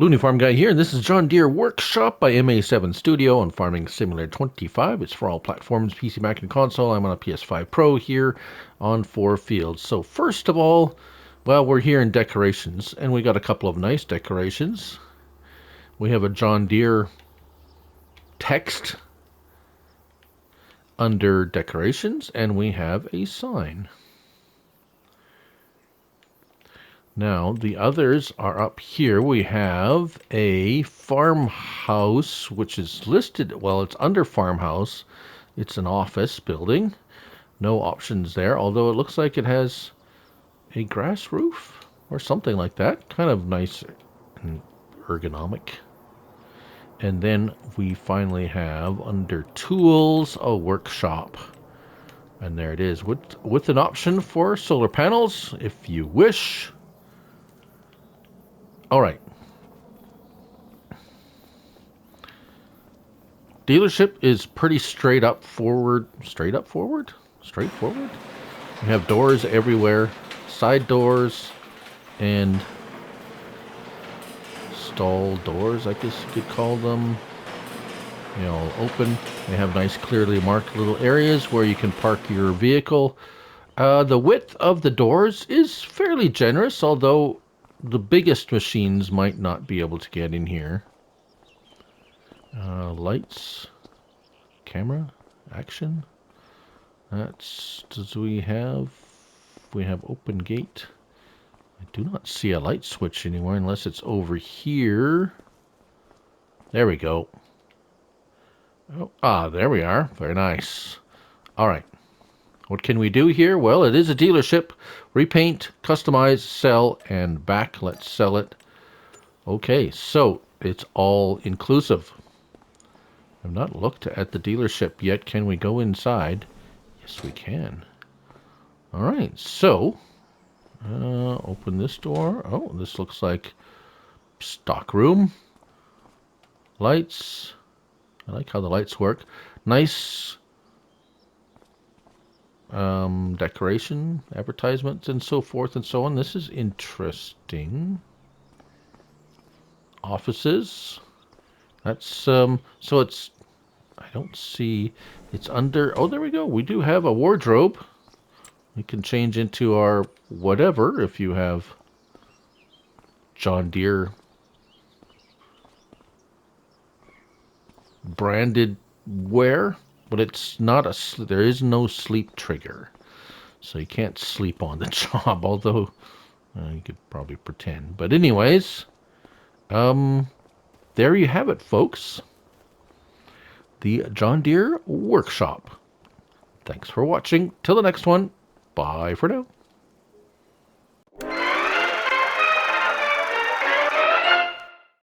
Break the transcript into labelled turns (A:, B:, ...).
A: Looney Farm Guy here, and this is John Deere Workshop by MA7 Studio on Farming Simulator 25. It's for all platforms, PC, Mac, and console. I'm on a PS5 Pro here on 4 fields. So first of all, well, we're here in decorations, and we got a couple of nice decorations. We have a John Deere text under decorations, and we have a sign. Now, the others are up here. We have a farmhouse, which is listed, well, it's under farmhouse. It's an office building. No options there, although it looks like it has a grass roof or something like that. Kind of nice and ergonomic. And then we finally have under tools, a workshop. And there it is, with an option for solar panels, if you wish. All right. Dealership is pretty straightforward. We have doors everywhere, side doors and stall doors, I guess you could call them. They all open. They have nice, clearly marked little areas where you can park your vehicle. The width of the doors is fairly generous, although the biggest machines might not be able to get in here. Lights, camera, action. We have open gate. I do not see a light switch anywhere unless it's over here. There we go. Oh, there we are. Very nice. All right. What can we do here? Well, it is a dealership. Repaint, customize, sell, and back. Let's sell it. Okay, so it's all inclusive. I've not looked at the dealership yet. Can we go inside? Yes, we can. All right, so open this door. Oh, this looks like stock room. Lights. I like how the lights work. Nice decoration, advertisements, and so forth and so on. This is interesting. Offices. That's so it's, I don't see, it's under, oh, there we go. We do have a wardrobe. We can change into our whatever if you have John Deere branded wear, but it's not there is no sleep trigger. So you can't sleep on the job, although you could probably pretend. But anyways, there you have it, folks. The John Deere Workshop. Thanks for watching. Till the next one. Bye for now.